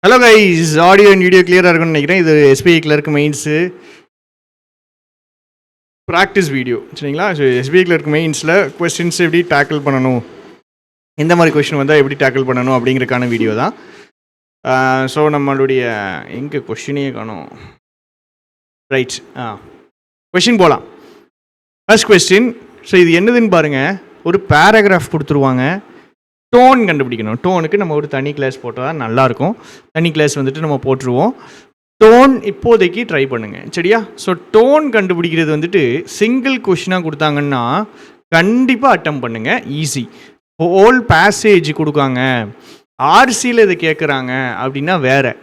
Hello guys, audio and video கிளியராக இருக்குன்னு நினைக்கிறேன். இது SBI clerk mains practice video, சரிங்களா? ஸோ எஸ்பிஐ கிளர்க் மெயின்ஸில் கொஸ்டின்ஸ் எப்படி டேக்கிள் பண்ணணும், எந்த மாதிரி கொஸ்டின் வந்தால் எப்படி டேக்கிள் பண்ணணும் அப்படிங்கிறதுக்கான வீடியோ தான். ஸோ நம்மளுடைய எங்கே கொஸ்டினே காணும். ரைட், கொஸ்டின் போகலாம். First question. ஸோ இது என்னதுன்னு பாருங்கள். ஒரு பேராகிராஃப் கொடுத்துருவாங்க. டோன் கண்டுபிடிக்கணும். டோனுக்கு நம்ம ஒரு தனி கிளாஸ் போட்டால் தான் நல்லாயிருக்கும். தனி கிளாஸ் வந்துட்டு நம்ம போட்டுருவோம். டோன் இப்போதைக்கு ட்ரை பண்ணுங்கள், சரியா? ஸோ டோன் கண்டுபிடிக்கிறது வந்துட்டு சிங்கிள் கொஷினாக கொடுத்தாங்கன்னா கண்டிப்பாக அட்டம் பண்ணுங்கள். ஈஸி. ஹோல் பேசேஜ் கொடுக்காங்க, ஆர்சியில் இதை கேட்குறாங்க அப்படின்னா வேறு.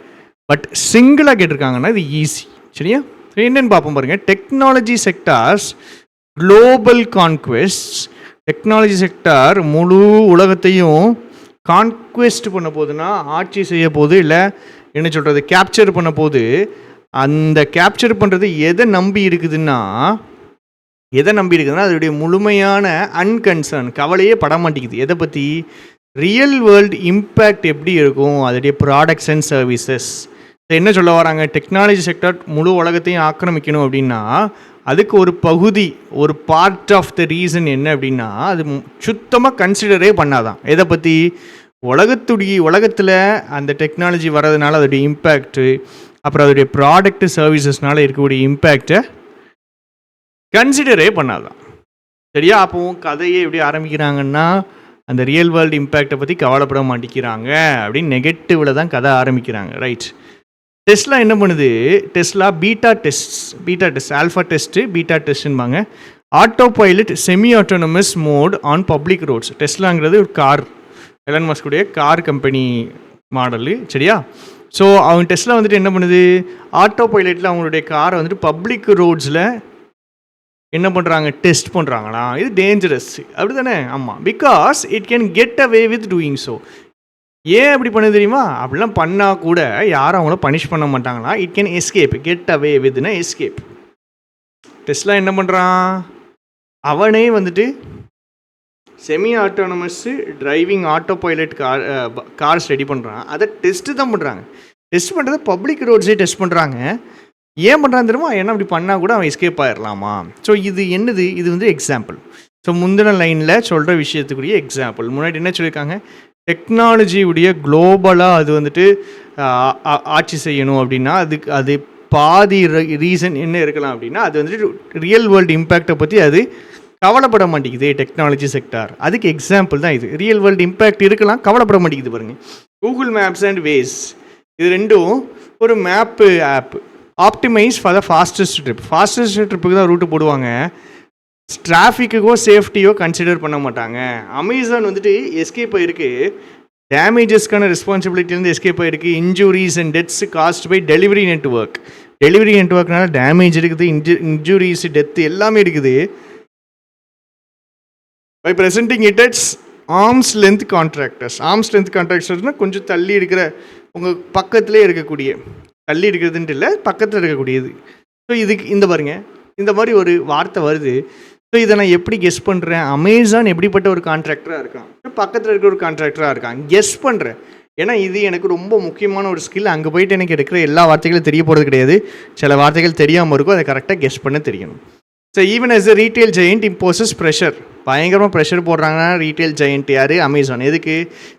பட் சிங்கிளாக கேட்டிருக்காங்கன்னா இது ஈஸி, சரியா? என்னென்னு பார்ப்போம் பாருங்கள். Technology sectors global conquest. Technology sector முழு உலகத்தையும் கான்குவெஸ்ட் பண்ண போதுன்னா, ஆட்சி செய்ய போது, இல்லை என்ன சொல்கிறது, கேப்சர் பண்ண போது, அந்த கேப்சர் பண்ணுறது எதை நம்பி இருக்குதுன்னா அதோடைய முழுமையான அன்கன்சர்ன், கவலையே பட மாட்டேங்குது. எதை பற்றி? ரியல் வேர்ல்டு இம்பேக்ட் எப்படி இருக்கும், அதோடைய ப்ராடக்ட்ஸ் அண்ட் சர்வீசஸ். என்ன சொல்ல வராங்க? டெக்னாலஜி செக்டார் முழு உலகத்தையும் ஆக்கிரமிக்கணும் அப்படின்னா அதுக்கு ஒரு பகுதி, ஒரு பார்ட் ஆஃப் த ரீசன் என்ன அப்படின்னா அது சுத்தமாக கன்சிடரே பண்ணாதான். எதை பற்றி? உலகத்தில் அந்த டெக்னாலஜி வர்றதுனால அதோடைய இம்பேக்டு, அப்புறம் அதோடைய ப்ராடக்ட் சர்வீசஸ்னால இருக்கக்கூடிய இம்பேக்டை கன்சிடரே பண்ணாதான், சரியா? அப்போவும் கதையை எப்படி ஆரம்பிக்கிறாங்கன்னா அந்த ரியல் வேர்ல்டு இம்பேக்டை பற்றி கவலைப்பட மாட்டேங்கிறாங்க அப்படின்னு நெகட்டிவில் தான் கதை ஆரம்பிக்கிறாங்க. ரைட். டெஸ்லா என்ன பண்ணுது? Tesla beta test, alpha test, beta டெஸ்ட்டுன்பாங்க. Auto pilot semi autonomous mode on public roads. டெஸ்லாங்கிறது ஒரு கார், எலன் மஸ்குடைய கார் கம்பெனி மாடலு, சரியா? ஸோ அவங்க டெஸ்லா வந்துட்டு என்ன பண்ணுது? ஆட்டோ பைலட்டில் அவங்களுடைய காரை வந்துட்டு பப்ளிக் ரோட்ஸில் என்ன பண்ணுறாங்க? டெஸ்ட் பண்ணுறாங்களா? இது டேஞ்சரஸ், அப்படி தானே? ஆமாம். Because it can get away with doing so. ஏன் அப்படி பண்ணது தெரியுமா? அப்படிலாம் பண்ணால் கூட யாரும் அவங்கள பனிஷ் பண்ண மாட்டாங்களா? It can escape, get away வித்னா எஸ்கேப். டெஸ்லா என்ன பண்ணுறான்? அவனே வந்துட்டு semi autonomous driving auto pilot cars ready பண்ணுறான். அதை டெஸ்ட்டு தான் பண்ணுறாங்க. டெஸ்ட் பண்ணுறது பப்ளிக் ரோட்ஸே டெஸ்ட் பண்ணுறாங்க. ஏன் பண்ணுறான்னு தெரியுமா? ஏன்னா அப்படி பண்ணால் கூட அவன் எஸ்கேப் ஆகிடலாமா? ஸோ இது என்னது? இது வந்து எக்ஸாம்பிள். ஸோ முந்தின லைனில் சொல்கிற விஷயத்துக்குரிய எக்ஸாம்பிள். முன்னாடி என்ன சொல்லியிருக்காங்க? டெக்னாலஜியுடைய குளோபலாக அது வந்துட்டு ஆட்சி செய்யணும் அப்படின்னா அது பாதி ரீசன் என்ன இருக்கலாம் அப்படின்னா அது வந்துட்டு ரியல் வேர்ல்டு இம்பேக்டை பற்றி அது கவலைப்பட மாட்டேங்குது டெக்னாலஜி செக்டார். அதுக்கு எக்ஸாம்பிள் தான் இது. ரியல் வேர்ல்டு இம்பேக்ட் இருக்கலாம், கவலைப்பட மாட்டேங்குது. பாருங்கள், கூகுள் மேப்ஸ் அண்ட் வேஸ், இது ரெண்டும் ஒரு map app. Optimise for the fastest ட்ரிப்புக்கு தான் ரூட்டு போடுவாங்க. டிராஃபிக்குக்கோ சேஃப்டியோ கன்சிடர் பண்ண மாட்டாங்க. அமேசான் வந்துட்டு எஸ்கேப் ஆகிருக்கு, டேமேஜஸ்க்கான ரெஸ்பான்சிபிலிட்டிலேருந்து எஸ்கேப் ஆகிருக்கு. Injuries and deaths caused by delivery நெட்ஒர்க்னால டேமேஜ் இருக்குது, இன்ஜுரிஸ், டெத்து எல்லாமே இருக்குது. By presenting it at arms length கான்ட்ராக்டர்ஸ்னால் கொஞ்சம் தள்ளி இருக்கிற, உங்கள் பக்கத்துலேயே இருக்கக்கூடிய, தள்ளி இருக்கிறதுன்ட்டு இல்லை, பக்கத்தில் இருக்கக்கூடியது. ஸோ இதுக்கு இந்த பாருங்கள், இந்த மாதிரி ஒரு வார்த்தை வருது. ஸோ இதை நான் எப்படி கெஸ் பண்ணுறேன்? அமேசான் எப்படிப்பட்ட ஒரு கான்ட்ராக்டராக இருக்கான், பக்கத்தில் இருக்கிற ஒரு கான்ட்ராக்டராக இருக்கான், கெஸ் பண்ணுறேன். ஏன்னா இது எனக்கு ரொம்ப முக்கியமான ஒரு ஸ்கில். அங்கே போயிட்டு எனக்கு எடுக்கிற எல்லா வார்த்தைகளும் தெரிய போகிறது கிடையாது. சில வார்த்தைகள் தெரியாமல் இருக்கும், அதை கரெக்டாக கெஸ் பண்ண தெரியணும். So even as a retail giant imposes pressure. பயங்கரமாக ப்ரெஷர் போடுறாங்கன்னா ரீட்டைல் ஜெயண்ட் யார்? அமேசான். எதுக்கு?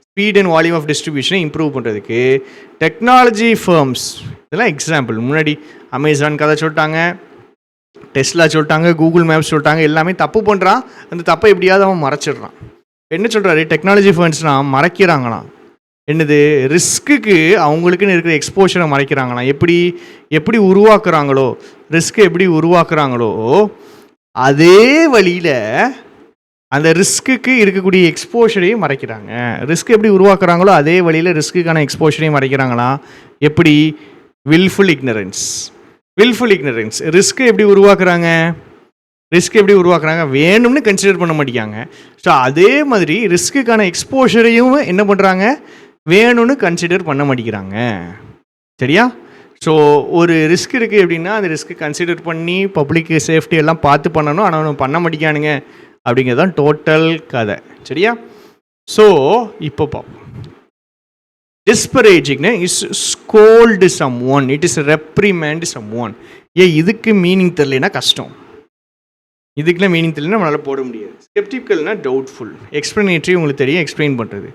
ஸ்பீட் அண்ட் வால்யூம் ஆஃப் டிஸ்ட்ரிபியூஷனை இம்ப்ரூவ் பண்ணுறதுக்கு. டெக்னாலஜி ஃபர்ம்ஸ் இதெல்லாம் எக்ஸாம்பிள். முன்னாடி அமேசான் கதை சொல்லிட்டாங்க, டெஸ்லா சொல்லிட்டாங்க, கூகுள் மேப்ஸ் சொல்லிட்டாங்க. எல்லாமே தப்பு பண்ணுறான், அந்த தப்பை எப்படியாவது அவன் மறைச்சிடுறான். என்ன சொல்கிறாரு? டெக்னாலஜி ஃபர்ம்ஸ்லாம் மறைக்கிறாங்களாம். என்னது? ரிஸ்க்குக்கு அவங்களுக்குன்னு இருக்கிற எக்ஸ்போஷரை மறைக்கிறாங்களாம். எப்படி உருவாக்குறாங்களோ, ரிஸ்க்கு எப்படி உருவாக்குறாங்களோ அதே வழியில் அந்த ரிஸ்க்குக்கு இருக்கக்கூடிய எக்ஸ்போஷரையும் மறைக்கிறாங்க. ரிஸ்க் எப்படி உருவாக்குறாங்களோ அதே வழியில் ரிஸ்க்குக்கான எக்ஸ்போஷரையும் மறைக்கிறாங்களா? எப்படி? Wilful ignorance. ரிஸ்க்கு எப்படி உருவாக்குறாங்க? வேணும்னு கன்சிடர் பண்ண மாட்டேங்காங்க. ஸோ அதே மாதிரி ரிஸ்க்குக்கான எக்ஸ்போஷரையும் என்ன பண்ணுறாங்க? வேணும்னு கன்சிடர் பண்ண மாட்டேங்கிறாங்க, சரியா? ஸோ ஒரு ரிஸ்க் இருக்குது அப்படின்னா அந்த ரிஸ்க்கு கன்சிடர் பண்ணி பப்ளிக் சேஃப்டி எல்லாம் பார்த்து பண்ணணும். ஆனால் அவனும் பண்ண மாட்டேங்கானுங்க அப்படிங்கிறது தான் டோட்டல் கதை, சரியா? ஸோ இப்போ பார்ப்போம். டிஸ்பரேஜிங்னா is scold someone, it is reprimand someone. இதுக்கு மீனிங் தெரியலனா கஷ்டம், இதுக்கெல்லாம் மீனிங் தெரியலனா நம்மளால் போட முடியாது. ஸ்கெப்டிக்கல்னா டவுட்ஃபுல், எக்ஸ்பிளனேட்டரி உங்களுக்கு தெரியும், எக்ஸ்பிளைன் பண்ணுறது.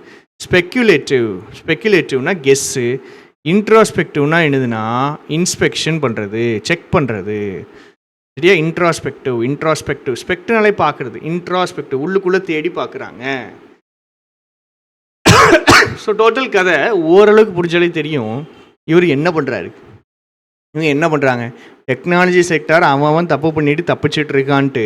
ஸ்பெக்குலேட்டிவ்னா கெஸ்ஸு, இன்ட்ராஸ்பெக்டிவ்னா என்னதுன்னா இன்ஸ்பெக்ஷன் பண்ணுறது, செக் பண்ணுறது. சரியா? இன்ட்ராஸ்பெக்டிவ் ஸ்பெக்ட்னாலே பார்க்குறது, இன்ட்ராஸ்பெக்டிவ் உள்ளுக்குள்ளே தேடி பார்க்குறாங்க. ஸோ டோட்டல் கதை ஓரளவுக்கு புரிஞ்சாலே தெரியும் இவர் என்ன பண்ணுறாரு, இவங்க என்ன பண்ணுறாங்க. டெக்னாலஜி செக்டார் அவன் தப்பு பண்ணிட்டு தப்பிச்சிட்டு இருக்கான்ட்டு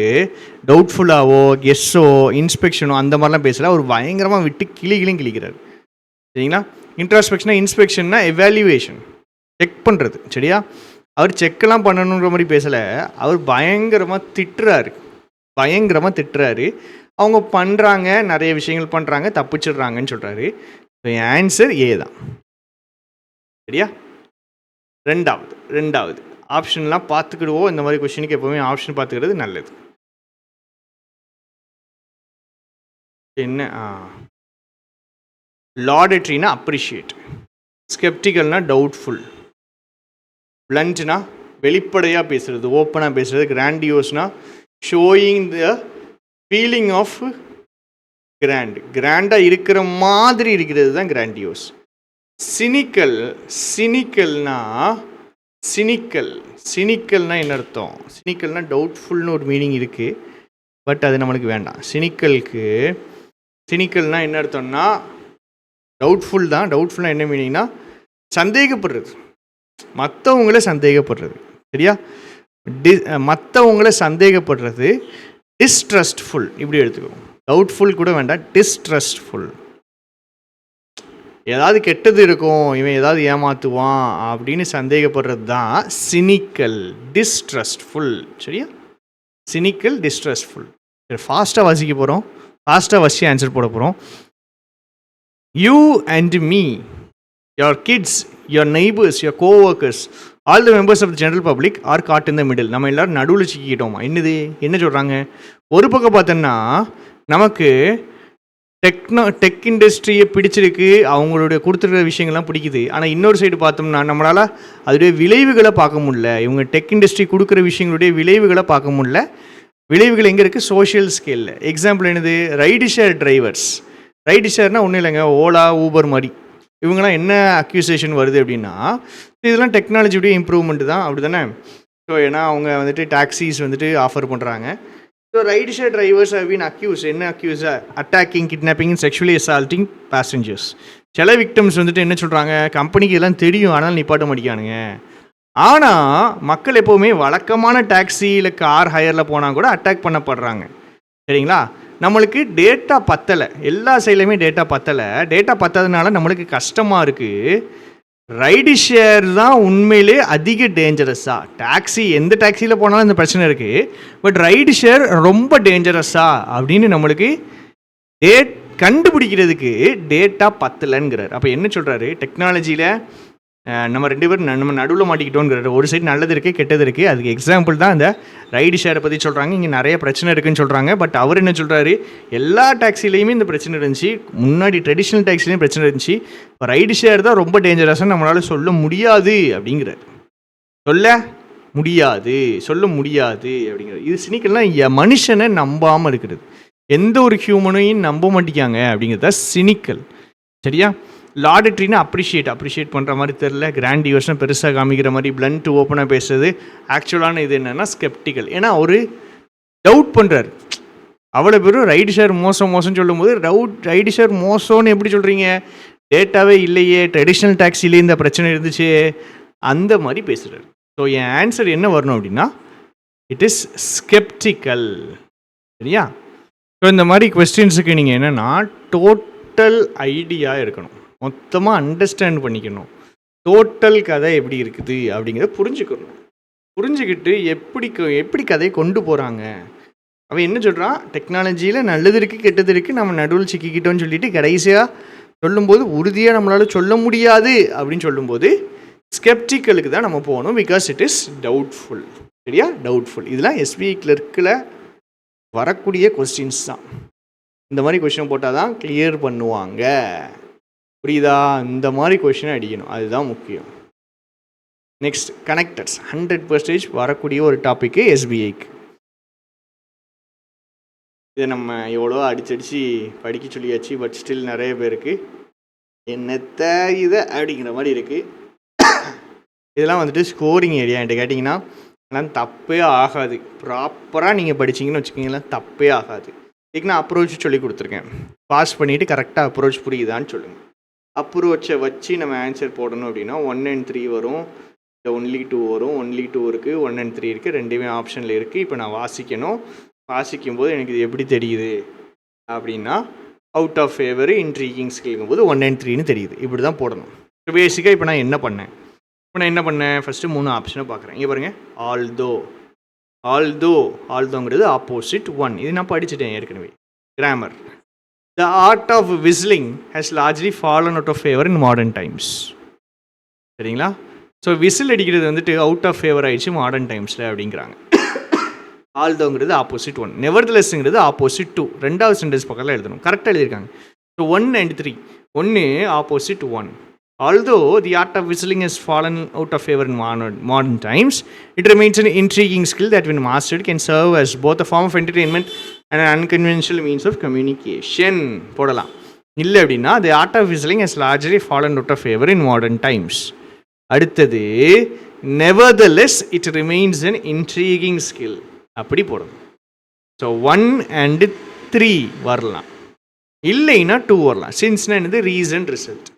டவுட்ஃபுல்லாவோ கெஸ்ஸோ இன்ஸ்பெக்ஷனோ அந்த மாதிரிலாம் பேசல. அவர் பயங்கரமாக விட்டு கிளிக்கிறார். சரிங்களா? இன்ஸ்பெக்ஷன்னா எவாலுவேஷன், செக் பண்ணுறது. சரியா? அவர் செக்கெல்லாம் பண்ணணுன்ற மாதிரி பேசலை, அவர் பயங்கரமாக திட்டுறாரு. அவங்க பண்ணுறாங்க, நிறைய விஷயங்கள் பண்ணுறாங்க, தப்பிச்சிடுறாங்கன்னு சொல்கிறாரு. ஸோ என் ஆன்சர் ஏ தான். சரியா? ரெண்டாவது ஆப்ஷன்லாம் பார்த்துக்கிடுவோம். இந்த மாதிரி கொஸ்டினுக்கு எப்போவுமே ஆப்ஷன் பார்த்துக்கிறது நல்லது. என்ன? லாடட்ரினா அப்ரிஷியேட், ஸ்கெப்டிக்கல்னா டவுட்ஃபுல், பிளண்ட்னா வெளிப்படையாக பேசுகிறது, ஓப்பனாக பேசுகிறது, கிராண்டியோஸ்னா ஷோயிங் த ஃபீலிங் ஆஃப் கிராண்டாக இருக்கிற மாதிரி இருக்கிறது தான் கிராண்டியோஸ். சினிக்கல்னா என்ன அர்த்தம்? சினிக்கல்னா டவுட்ஃபுல்னு ஒரு மீனிங் இருக்குது, பட் அது நம்மளுக்கு வேண்டாம். சினிக்கல்னா என்ன அர்த்தம்னா டவுட்ஃபுல் தான். டவுட்ஃபுல்னா என்ன மீனிங்னா சந்தேகப்படுறது, மற்றவங்கள சந்தேகப்படுறது. சரியா? மற்றவங்கள சந்தேகப்படுறது டிஸ்ட்ரஸ்ட்ஃபுல், இப்படி எடுத்துக்கோங்க. டவுட்ஃபுல் கூட வேண்டாம், டிஸ்ட்ரஸ்ட்ஃபுல். ஏதாவது கெட்டது இருக்கும், இவன் ஏதாவது ஏமாற்றுவான் அப்படின்னு சந்தேகப்படுறது தான் சினிக்கல், டிஸ்ட்ரஸ்ட்ஃபுல். சரியா? Cynical, distrustful. சரி, ஃபாஸ்ட்டாக வாசிக்க ஆன்சர் போட போகிறோம். You and me, your kids, your neighbours, your coworkers, all the members of the general public are caught in the middle. நம்ம எல்லோரும் நடுவில் சிக்கிக்கிட்டோமா? என்ன சொல்கிறாங்க? ஒரு பக்கம் பார்த்தோன்னா நமக்கு டெக் இண்டஸ்ட்ரியை பிடிச்சிருக்கு, அவங்களுடைய கொடுத்துருக்கிற விஷயங்கள்லாம் பிடிக்குது. ஆனால் இன்னொரு சைடு பார்த்தோம்னா நம்மளால் அதோடைய விளைவுகளை பார்க்க முடியல. இவங்க டெக் இண்டஸ்ட்ரி கொடுக்குற விஷயங்களுடைய விளைவுகளை பார்க்க முடியல. விளைவுகள் எங்கே இருக்குது? சோஷியல் ஸ்கேலில். எக்ஸாம்பிள் என்னது? Ride share drivers. ரைடு ஷேர்னால் ஒன்றும் இல்லைங்க, ஓலா ஊபர் மாதிரி. இவங்களாம் என்ன அக்யூசேஷன் வருது அப்படின்னா, இதெல்லாம் டெக்னாலஜியுடைய இம்ப்ரூவ்மெண்ட் தான், அப்படி தானே? ஸோ ஏன்னா அவங்க வந்துட்டு டாக்ஸிஸ் வந்துட்டு ஆஃபர் பண்ணுறாங்க. So ride share drivers have been accused, என்ன accused? Attacking, kidnapping, sexually assaulting passengers. சில விக்டம்ஸ் வந்துட்டு என்ன சொல்கிறாங்க, கம்பெனிக்கு எல்லாம் தெரியும் ஆனால் நிப்பாட்ட மாட்டேங்கானுங்க. ஆனால் மக்கள் எப்போவுமே வழக்கமான டாக்ஸி இல்லை கார் ஹையரில் போனால் கூட அட்டாக் பண்ணப்படுறாங்க. சரிங்களா? நம்மளுக்கு டேட்டா பத்தலை, எல்லா சைட்லையுமே டேட்டா பத்தாததுனால நம்மளுக்கு கஷ்டமாக இருக்குது. ரைடு ஷேர் தான் உண்மையிலே அதிக டேஞ்சரஸா? டாக்ஸி எந்த டாக்ஸியில் போனாலும் இந்த பிரச்சனை இருக்குது, பட் ரைடு ஷேர் ரொம்ப டேஞ்சரஸா அப்படின்னு நம்மளுக்கு கண்டுபிடிக்கிறதுக்கு டேட்டா பத்தலைங்கிறார். அப்போ என்ன சொல்கிறாரு? டெக்னாலஜியில் நம்ம ரெண்டு பேரும் நம்ம நடுவில் மாட்டிக்கிட்டோங்கிறாரு. ஒரு சைடு நல்லது இருக்குது, கெட்டது இருக்குது. அதுக்கு எக்ஸாம்பிள் தான் இந்த ரைடு ஷேரை பற்றி சொல்கிறாங்க. இங்கே நிறைய பிரச்சனை இருக்குதுன்னு சொல்கிறாங்க. பட் அவர் என்ன சொல்கிறாரு? எல்லா டாக்ஸிலையுமே இந்த பிரச்சனை இருந்துச்சு, முன்னாடி ட்ரெடிஷ்னல் டாக்ஸிலையும் பிரச்சனை இருந்துச்சு. இப்போ ரைடு ஷேர் தான் ரொம்ப டேஞ்சரஸாக நம்மளால் சொல்ல முடியாது அப்படிங்கிறார். சொல்ல முடியாது அப்படிங்கிறது. இது சினிக்கல்னால் மனுஷனை நம்பாமல் இருக்கிறது. எந்த ஒரு ஹியூமனையும் நம்ப மாட்டேங்காங்க அப்படிங்கிறது தான் சினிக்கல். சரியா? லாடட்ரினா அப்ரிஷியேட் பண்ணுற மாதிரி தெரில, கிராண்டியோஸ்னா பெருசாக காமிக்கிற மாதிரி, பிளண்ட் ஓப்பனாக பேசுறது. ஆக்சுவலான இது என்னென்னா ஸ்கெப்டிக்கல். ஏன்னா ஒரு டவுட் பண்ணுறாரு. அவ்வளோ பேரும் ரைடு ஷேர் மோசம்னு சொல்லும்போது ரைடு ஷேர் மோசம்னு எப்படி சொல்கிறீங்க? டேட்டாவே இல்லையே, ட்ரெடிஷ்னல் டாக்ஸிலே இந்த பிரச்சனை இருந்துச்சு, அந்த மாதிரி பேசுகிறார். ஸோ என் ஆன்சர் என்ன வரணும் அப்படின்னா இட் இஸ் ஸ்கெப்டிக்கல். சரியா? ஸோ இந்த மாதிரி கொஸ்டின்ஸுக்கு நீங்கள் என்னென்னா டோட்டல் ஐடியா இருக்கணும், மொத்தமாக அண்டர்ஸ்டாண்ட் பண்ணிக்கணும். டோட்டல் கதை எப்படி இருக்குது அப்படிங்கிறத புரிஞ்சுக்கிட்டு எப்படி கதையை கொண்டு போகிறாங்க. அவன் என்ன சொல்கிறான்? டெக்னாலஜியில் நல்லது இருக்குது, கெட்டது இருக்குது, நம்ம நடுவில் சிக்கிக்கிட்டோன்னு சொல்லிட்டு கடைசியாக சொல்லும்போது உறுதியாக நம்மளால் சொல்ல முடியாது அப்படின்னு சொல்லும்போது ஸ்கெப்டிக்கலுக்கு தான் நம்ம போகணும். Because it is doubtful. சரியா? டவுட்ஃபுல். இதெல்லாம் எஸ்பிஐ கிளர்க்கில் வரக்கூடிய கொஸ்டின்ஸ் தான். இந்த மாதிரி கொஸ்டின் போட்டால் தான் கிளியர் பண்ணுவாங்க. புரியுதா? இந்த மாதிரி கொஷினை அடிக்கணும், அதுதான் முக்கியம். நெக்ஸ்ட் கனெக்டர்ஸ் 100% வரக்கூடிய ஒரு டாப்பிக்கு எஸ்பிஐக்கு. இதை நம்ம எவ்வளோ அடிச்சடிச்சு படிக்க சொல்லியாச்சு, பட் ஸ்டில் நிறைய பேருக்கு என்னத்த இதை அப்படிங்கிற மாதிரி இருக்குது. இதெல்லாம் வந்துட்டு ஸ்கோரிங் ஏரியா என்கிட்ட கேட்டிங்கன்னா எல்லாம் தப்பே ஆகாது. ப்ராப்பராக நீங்கள் படிச்சிங்கன்னு வச்சுக்கிங்களேன், தப்பே ஆகாது. இதுக்கு நான் அப்ரோச் சொல்லி கொடுத்துருக்கேன். பாஸ் பண்ணிவிட்டு கரெக்டாக அப்ரோச் புரியுதான்னு சொல்லுங்கள். அப்ரோச்சை வச்சு நம்ம ஆன்சர் போடணும் அப்படின்னா 1 and 3 வரும், இல்லை ஒன்லி 2 வரும். ஒன்லி 2 இருக்குது, 1 and 3 இருக்குது, ரெண்டுமே ஆப்ஷனில் இருக்குது. இப்போ நான் வாசிக்கணும். வாசிக்கும்போது எனக்கு இது எப்படி தெரியுது அப்படின்னா அவுட் ஆஃப் ஃபேவர் இன்ட்ரீகிங் ஸ்கில்ங்கும் போது 1 and 3ன்னு தெரியுது. இப்படி தான் போடணும். ஸோ பேசிக்காக இப்போ நான் என்ன பண்ணேன் ஃபஸ்ட்டு 3 ஆப்ஷனை பார்க்குறேன். இங்கே பாருங்கள், ஆல்தோங்கிறது ஆப்போசிட் 1. இது நான் படிச்சுட்டேன் ஏற்கனவே. Grammar, the art of whistling has largely fallen out of favour in modern times. சரிங்களா? ஸோ விசில் அடிக்கிறது வந்துட்டு அவுட் ஆஃப் ஃபேவர் ஆயிடுச்சு மாடர்ன் டைம்ஸில் அப்படிங்கிறாங்க. ஆல்தோங்கிறது ஆப்போசிட் 1, நெவர்தலெஸ்ங்கிறது ஆப்போசிட் 2. ரெண்டாவது சென்டென்ஸ் பக்கத்தில் எழுதணும், கரெக்டாக எழுதியிருக்காங்க. So 1 and 3, 1 opposite 1. Although the art of whistling has fallen out of favor in modern times, it remains an intriguing skill that when mastered can serve as both a form of entertainment and an unconventional means of communication. போடலாம். இல்லை அப்படின்னா the art of whistling has largely fallen out of favor in modern times. அடுத்தது nevertheless it remains an intriguing skill. அப்படி போடணும். So 1 and 3 வரலாம், இல்லைன்னா 2 வரலாம். சின்ஸ்னா என்னது? Reason result.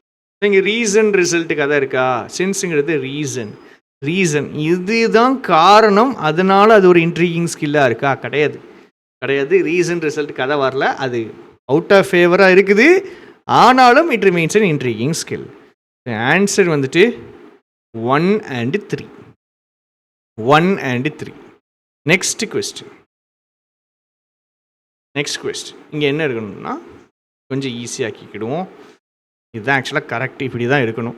இங்கே ரீசன் ரிசல்ட்டு கதை இருக்கா? சென்ஸுங்கிறது ரீசன் இதுதான் காரணம், அதனால் அது ஒரு இன்ட்ரீகிங் ஸ்கில்லாக இருக்கா? கிடையாது. ரீசன் ரிசல்ட் கதை வரல, அது அவுட் ஆஃப் ஃபேவராக இருக்குது, ஆனாலும் it remains an intriguing skill. Answer வந்துட்டு 1 and 3. 1 and 3. Next question. இங்கே என்ன இருக்கணும்னா கொஞ்சம் ஈஸியாக்கிக்கிடுவோம். இதுதான் ஆக்சுவலாக கரெக்ட், இப்படி தான் இருக்கணும்.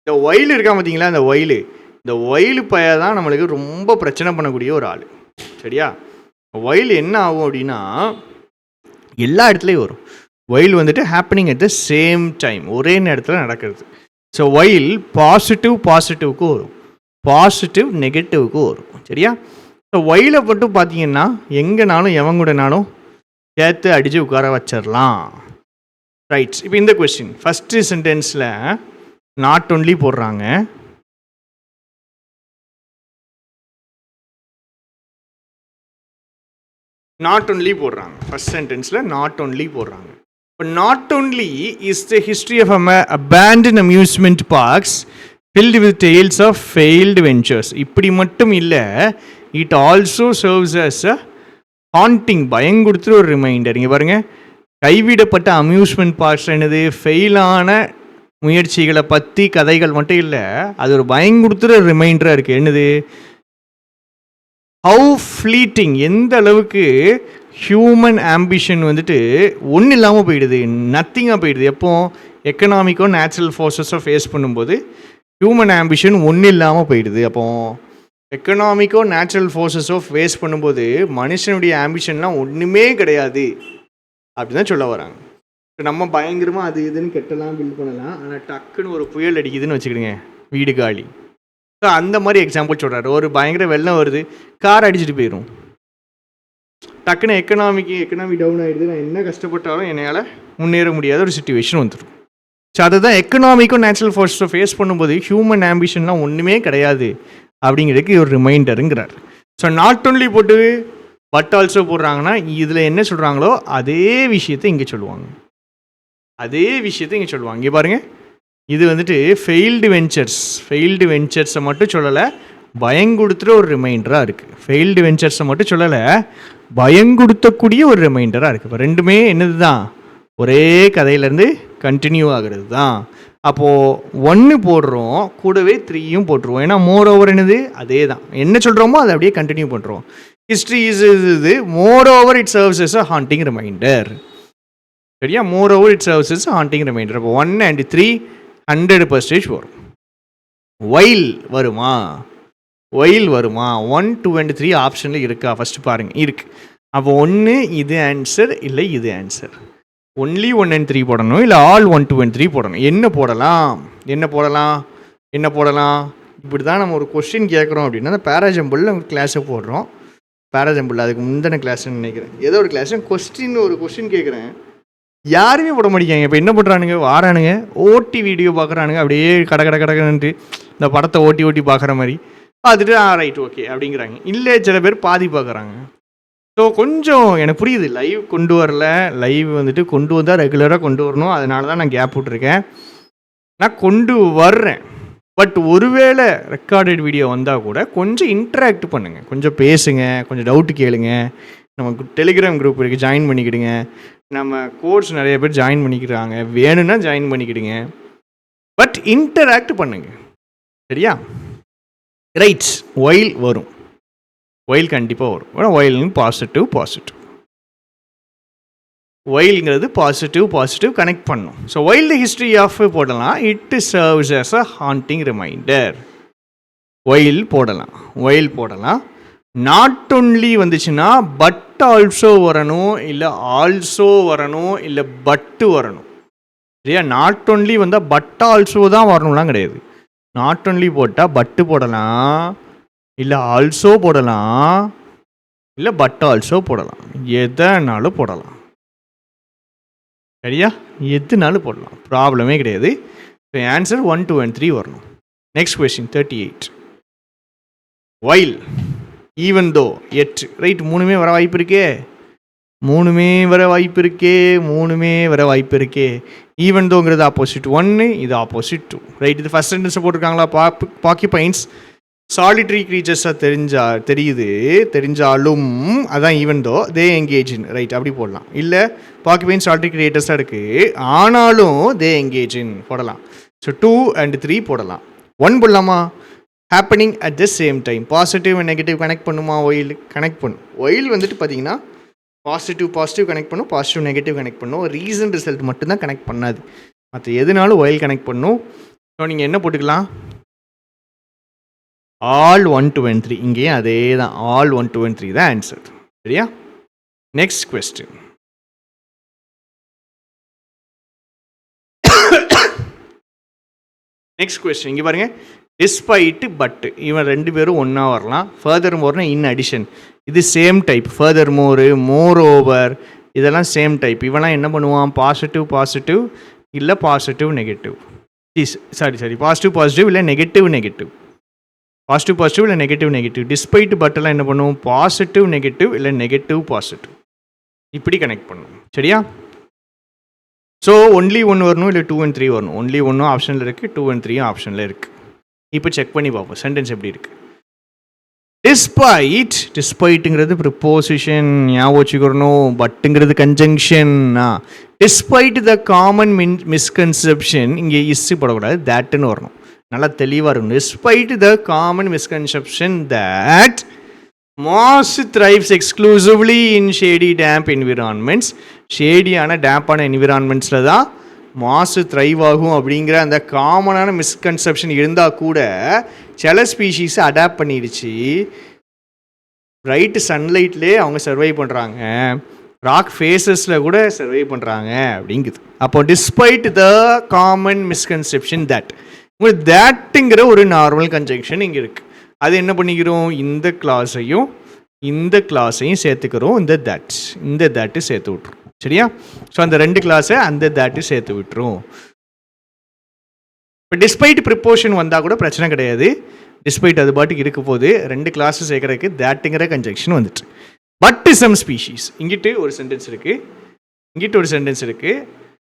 இந்த ஒயில் இருக்கா பார்த்தீங்களா? இந்த ஒயில் பைய தான் நம்மளுக்கு ரொம்ப பிரச்சனை பண்ணக்கூடிய ஒரு ஆள். சரியா? ஒயில் என்ன ஆகும் அப்படின்னா எல்லா இடத்துலையும் வரும். ஒயில் வந்துட்டு happening at the same time, ஒரே நேரத்தில் நடக்கிறது. ஸோ ஒயில் பாசிட்டிவ்க்கு வரும், பாசிட்டிவ் நெகட்டிவ்க்கு வரும். சரியா? ஸோ ஒயிலை மட்டும் பார்த்தீங்கன்னா எங்கேனாலும் எவங்கூடனாலும் சேர்த்து அடித்து உட்கார வச்சிடலாம். ரைட். இப்போ இந்த கொஸ்டின் ஃபஸ்ட்டு சென்டென்ஸில் நாட் ஒன்லி போடுறாங்க. ஃபஸ்ட் சென்டென்ஸில் நாட் ஒன்லி போடுறாங்க. இப்போ not only is the history of abandoned amusement parks filled with tales of failed ventures. இப்படி மட்டும் இல்லை, it also serves as a haunting, பயங்குடுத்துற ஒரு ரிமைண்டர். இங்கே பாருங்கள், கைவிடப்பட்ட அம்யூஸ்மெண்ட் பார்க்ஸ் என்னது? ஃபெயிலான முயற்சிகளை பற்றி கதைகள் மட்டும் இல்லை, அது ஒரு பயங்குடுத்துற ரிமைண்டராக இருக்குது. என்னது? ஹவு ஃப்ளீட்டிங், எந்த அளவுக்கு ஹியூமன் ஆம்பிஷன் வந்துட்டு ஒன்றும் இல்லாமல் போயிடுது, நத்திங்காக போயிடுது. எப்போ எக்கனாமிக்கோ நேச்சுரல் ஃபோர்ஸஸோ ஃபேஸ் பண்ணும்போது ஹியூமன் ஆம்பிஷன் ஒன்றும் இல்லாமல் போயிடுது. அப்போது எக்கனாமிக்கோ நேச்சுரல் ஃபோர்ஸஸோ ஃபேஸ் பண்ணும்போது மனுஷனுடைய ஆம்பிஷன்லாம் ஒன்றுமே கிடையாது அப்படி தான் சொல்ல வராங்க. இப்போ நம்ம பயங்கரமாக அது இதுன்னு கெட்டலாம் பில்ட் பண்ணலாம், ஆனால் டக்குன்னு ஒரு புயல் அடிக்குதுன்னு வச்சுக்கிடுங்க, வீடு காலி. ஸோ அந்த மாதிரி எக்ஸாம்பிள் சொல்கிறாரு. ஒரு பயங்கர வெள்ளம் வருது, கார் அடிச்சுட்டு போயிடும், டக்குன்னு எக்கனாமி டவுன் ஆகிடுது, நான் என்ன கஷ்டப்பட்டாலும் என்னால் முன்னேற முடியாத ஒரு சுச்சுவேஷன் வந்துடும். ஸோ அதை தான் எக்கனாமிக்கும் நேச்சுரல் ஃபோர்ஸை ஃபேஸ் பண்ணும்போது ஹியூமன் ஆம்பிஷன்லாம் ஒன்றுமே கிடையாது அப்படிங்கிறதுக்கு ஒரு ரிமைண்டருங்கிறார். ஸோ நாட் ஒன்லி போட்டு பட் ஆல்சோ போடுறாங்கன்னா இதில் என்ன சொல்கிறாங்களோ அதே விஷயத்தை இங்கே சொல்லுவாங்க. இங்கே பாருங்கள், இது வந்துட்டு ஃபெயில்டு வெஞ்சர்ஸை மட்டும் சொல்லலை, பயங்குடுத்துகிற ஒரு ரிமைண்டராக இருக்குது. ஃபெயில்டு வெஞ்சர்ஸை மட்டும் சொல்லலை, பயங்குடுத்தக்கூடிய ஒரு ரிமைண்டராக இருக்குது. இப்போ ரெண்டுமே என்னது தான்? ஒரே கதையிலேருந்து கண்டினியூ ஆகிறது தான். அப்போது 1 போடுறோம், கூடவே 3யும் போட்டுருவோம். ஏன்னா மோர் ஓவர் என்னது? அதே தான், என்ன சொல்கிறோமோ அதை அப்படியே கண்டினியூ பண்ணுறோம். ஹிஸ்ட்ரி இஸ் இது moreover it serves as a haunting reminder. சரியா? Moreover it serves as a haunting reminder. அப்போ 1 and 3 100% வரும். ஒயில் வருமா? ஒயில் வருமா? 1, 2 and 3 ஆப்ஷனில் இருக்கா? ஃபஸ்ட்டு பாருங்கள், இருக்குது. அப்போ ஒன்று இது ஆன்சர், இல்லை இது ஆன்சர். ஒன்லி 1 and 3 போடணும், இல்லை ஆல் 1, 2 and 3 போடணும். என்ன போடலாம்? என்ன போடலாம்? என்ன போடலாம்? இப்படி தான் நம்ம ஒரு கொஸ்டின் கேட்குறோம் அப்படின்னா அந்த பேராஜம்பிளில் நம்ம கிளாஸை போடுறோம். பேராஜம்பிள் அதுக்கு முந்தின கிளாஸ்ன்னு நினைக்கிறேன், ஏதோ ஒரு கிளாஸ் ஒரு கொஸ்டின் கேட்குறேன், யாருமே போட மாட்டேங்காங்க. இப்போ என்ன பண்ணுறானுங்க, வாரானுங்க ஓட்டி வீடியோ பார்க்குறானுங்க, அப்படியே கடகடன்ட்டு இந்த படத்தை ஓட்டி ஓட்டி பார்க்குற மாதிரி பார்த்துட்டு ரைட் ஓகே அப்படிங்கிறாங்க. இல்லை சில பேர் பாதி பார்க்குறாங்க. ஸோ கொஞ்சம் எனக்கு புரியுது, லைவ் கொண்டு வரல, லைவ் வந்துட்டு கொண்டு வந்தால் ரெகுலராக கொண்டு வரணும், அதனால தான் நான் கேப் விட்ருக்கேன். நான் கொண்டு வர்றேன், பட் ஒருவேளை ரெக்கார்டட் வீடியோ வந்தால் கூட கொஞ்சம் இன்ட்ராக்ட் பண்ணுங்கள், கொஞ்சம் பேசுங்க, கொஞ்சம் டவுட்டு கேளுங்க. நமக்கு டெலிகிராம் குரூப் இருக்குது, ஜாயின் பண்ணிக்கிடுங்க. நம்ம கோர்ஸ் நிறைய பேர் ஜாயின் பண்ணிக்கிறாங்க, வேணும்னா ஜாயின் பண்ணிக்கிடுங்க. பட் இன்டராக்ட் பண்ணுங்க, சரியா? ரைட். ஒயில் வரும், ஒயில் கண்டிப்பாக வரும். ஒயில்னு பாசிட்டிவ் பாசிட்டிவ், ஒயில்ங்கிறது பாசிட்டிவ் கனெக்ட் பண்ணும். ஸோ ஒயில் ஹிஸ்ட்ரி ஆஃப் போடலாம். It serves as a haunting reminder. While போடலாம். நாட் ஒன்லி வந்துச்சுன்னா பட் ஆல்சோ வரணும், இல்லை ஆல்சோ வரணும், இல்லை பட்டு வரணும், சரியா? நாட் ஒன்லி வந்தால் பட் ஆல்சோ தான் வரணும்லாம் கிடையாது. நாட் ஒன்லி போட்டால் பட்டு போடலாம், இல்லை ஆல்சோ போடலாம், இல்லை பட் ஆல்சோ போடலாம், எதனாலும் போடலாம், சரியா? எதுனாலும் போடலாம், ப்ராப்ளமே கிடையாது. ஸோ ஆன்சர் 1, 2 and 3 வரணும். Next question 38. While even though எட், ரைட். மூணுமே வர வாய்ப்பு இருக்கே. ஈவன் தோங்கிறது ஆப்போசிட் 1, இது ஆப்போசிட் 2, ரைட். இது ஃபர்ஸ்ட் சென்டென்ஸை போட்டிருக்காங்களா? பாக்கிபைன்ஸ் சாலிட்ரி க்ரீச்சர்ஸாக தெரிஞ்சாலும் அதான் ஈவன் தோ தே எங்கேஜ் இன், ரைட். அப்படி போடலாம். இல்லை பாக்கிபைன்ஸ் சாலிட்ரி கிரியேட்டர்ஸாக இருக்குது, ஆனாலும் தே எங்கேஜ் இன் போடலாம். ஸோ 2 and 3 போடலாம். 1 போடலாமா? Happening at the same time. Positive and negative connect பண்ணுமா? ஒயில் கனெக்ட் பண்ணும். ஒயில் வந்துட்டு பார்த்தீங்கன்னா பாசிட்டிவ் கனெக்ட் பண்ணும், பாசிட்டிவ் நெகட்டிவ் கனெக்ட் பண்ணும். ரீசன் ரிசல்ட் மட்டும்தான் கனெக்ட் பண்ணாது, மற்ற எதுனாலும் ஒயில் கனெக்ட் பண்ணும். ஸோ நீங்கள் என்ன போட்டுக்கலாம்? All 1, 2 and 3. இங்கேயும் அதே தான், ஆல் 1, 2 and 3 தான் ஆன்சர், சரியா? Next question. இங்கே பாருங்க, டிஸ்பைட்டு பட்டு, இவன் ரெண்டு பேரும் ஒன்றா வரலாம். ஃபர்தர் மோர்னா இன் அடிஷன், இது same type. Further more over, இதெல்லாம் சேம் டைப். இவெல்லாம் என்ன பண்ணுவான்? பாசிட்டிவ் இல்லை பாசிட்டிவ் நெகட்டிவ், சாரி பாசிட்டிவ் இல்லை நெகட்டிவ், பாசிட்டிவ் இல்லை நெகட்டிவ். டிஸ்பைட்டு பட்டெல்லாம் என்ன பண்ணுவோம்? பாசிட்டிவ் நெகட்டிவ் இல்லை நெகட்டிவ் பாசிட்டிவ், இப்படி கனெக்ட் பண்ணுவோம், சரியா? ஸோ ஒன்லி 1 வரணும், இல்லை 2 and 3 வரணும். ஒன்லி 1 ஆப்ஷனில் இருக்குது, 2 and 3 ஆப்ஷனில் இருக்குது. இப்போ செக் பண்ணி பார்ப்போம் சென்டென்ஸ் எப்படி இருக்குது. டிஸ்பைட்டுங்கிறது ப்ரிப்போசிஷன், ஞாபகம் வச்சுக்கிறணும். பட்டுங்கிறது conjunction. Despite the common misconception, இங்கே இஸ்ஸு போடக்கூடாது, தேட்டுன்னு வரணும், நல்லா தெளிவாக இருக்கணும். Despite the common misconception that moss thrives exclusively in shady damp environments. ஷேடியான டேம்பான என்விரான்மெண்ட்ஸில் தான் மாசு த்ரைவ் ஆகும் அப்படிங்கிற அந்த காமனான மிஸ்கன்செப்ஷன் இருந்தால் கூட சில ஸ்பீஷீஸை அடாப்ட் பண்ணிடுச்சு. பிரைட் சன்லைட்லேயே அவங்க சர்வை பண்ணுறாங்க, ராக் ஃபேஸஸில் கூட சர்வை பண்ணுறாங்க அப்படிங்குது. அப்போ despite the common misconception that, உங்களுக்கு தேட்டுங்கிற ஒரு நார்மல் கன்ஜங்ஷன் இங்கே இருக்குது. அது என்ன பண்ணிக்கிறோம்? இந்த கிளாஸையும் சேர்த்துக்கிறோம், இந்த தட்டு சேர்த்து விட்ருவோம், சரியா? ஸோ அந்த 2 கிளாஸை அந்த தட்டு சேர்த்து விட்டுரும். இப்போ டிஸ்பைட் ப்ரிப்போஷன் வந்தால் கூட பிரச்சனை கிடையாது, டிஸ்பைட் அது பாட்டுக்கு இருக்க போது 2 கிளாஸை சேர்க்கறதுக்கு தேட்டுங்கிற கன்ஜங்ஷன் வந்துட்டு. பட் சம் ஸ்பீஷீஸ், இங்கிட்டு ஒரு சென்டென்ஸ் இருக்குது,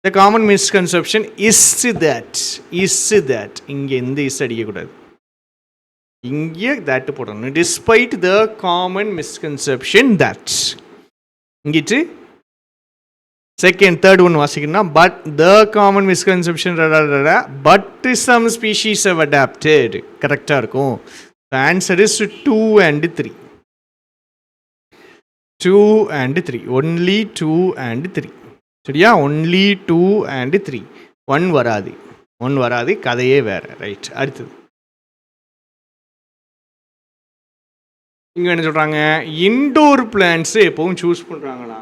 the common misconception is that, இங்கே எந்த இஸ் அடிக்கக்கூடாது, இங்கே தட்டு போடணும். Despite the common misconception that, இங்கிட்டு தேர்ட் ஒன் வாசிக்கணும்னா, but the common misconception but some species have adapted, கரெக்டாக இருக்கும். The answer is 2 and 3. only 2 and 3, சரியா? only 2 and 3. 1 வராது, கதையே வேறு, ரைட். அடுத்தது இங்கே என்ன சொல்கிறாங்க, இன்டோர் பிளான்ட்ஸு எப்பவும் சூஸ் பண்ணுறாங்கன்னா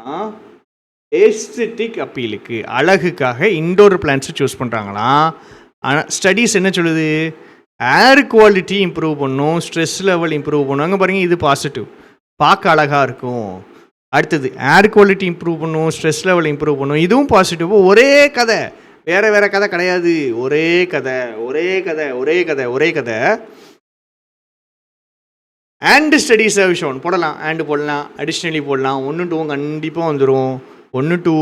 ஏஸ்தெட்டிக் அப்பீலுக்கு, அழகுக்காக இன்டோர் பிளான்ட்ஸை சூஸ் பண்ணுறாங்களாம். ஆனால் ஸ்டடீஸ் என்ன சொல்லுது, ஏர் குவாலிட்டி இம்ப்ரூவ் பண்ணும், ஸ்ட்ரெஸ் லெவல் இம்ப்ரூவ் பண்ணும். அங்கே பாருங்கள், இது பாசிட்டிவ், பார்க்க அழகாக இருக்கும். அடுத்தது ஏர் குவாலிட்டி இம்ப்ரூவ் பண்ணும், ஸ்ட்ரெஸ் லெவல் இம்ப்ரூவ் பண்ணும், இதுவும் பாசிட்டிவ். ஒரே கதை, வேறு கதை கிடையாது, ஒரே கதை ஒரே கதை ஒரே கதை ஒரே கதை. அண்ட் ஸ்டடீஸ் ஹேவ் ஷோன், போடலாம், அண்டு போடலாம், அடிஷ்னலி போடலாம், 1 2 கண்டிப்பாக வந்துடும். 1 2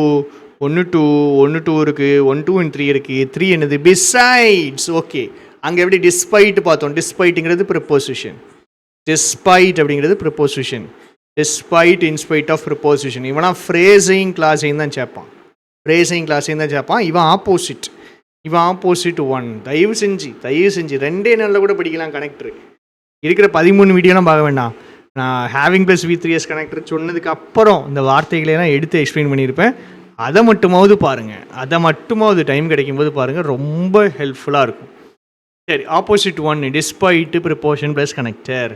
1 2 1 2 இருக்குது, 1 2 and 3 இருக்குது. 3 என்னது, பிசைட்ஸ். ஓகே, அங்கே எப்படி டிஸ்பைட் பார்த்தோம், டிஸ்பைட்டுங்கிறது ப்ரிப்போசிஷன், டிஸ்பைட் அப்படிங்கிறது preposition, despite in spite of preposition. இவனா ஃப்ரேஸையும் கிளாஸையும் தான் சேர்ப்பான், ஃப்ரேஸையும் கிளாஸையும் தான் சேர்ப்பான். இவன் ஆப்போசிட், இவன் ஆப்போசிட் 1. தயவு செஞ்சு 2 நாளில் கூட படிக்கலாம். கனெக்டரு இருக்கிற 13 வீடியோலாம் பார்க்க வேண்டாம். நான் ஹேவிங் ப்ளஸ் V3S கனெக்டர் சொன்னதுக்கு அப்புறம் இந்த வார்த்தைகளெல்லாம் எடுத்து எக்ஸ்பிளைன் பண்ணியிருப்பேன். அதை மட்டுமாவது பாருங்கள், அதை மட்டுமாவது டைம் கிடைக்கும்போது பாருங்கள், ரொம்ப ஹெல்ப்ஃபுல்லாக இருக்கும். சரி, opposite 1 despite preposition plus connector.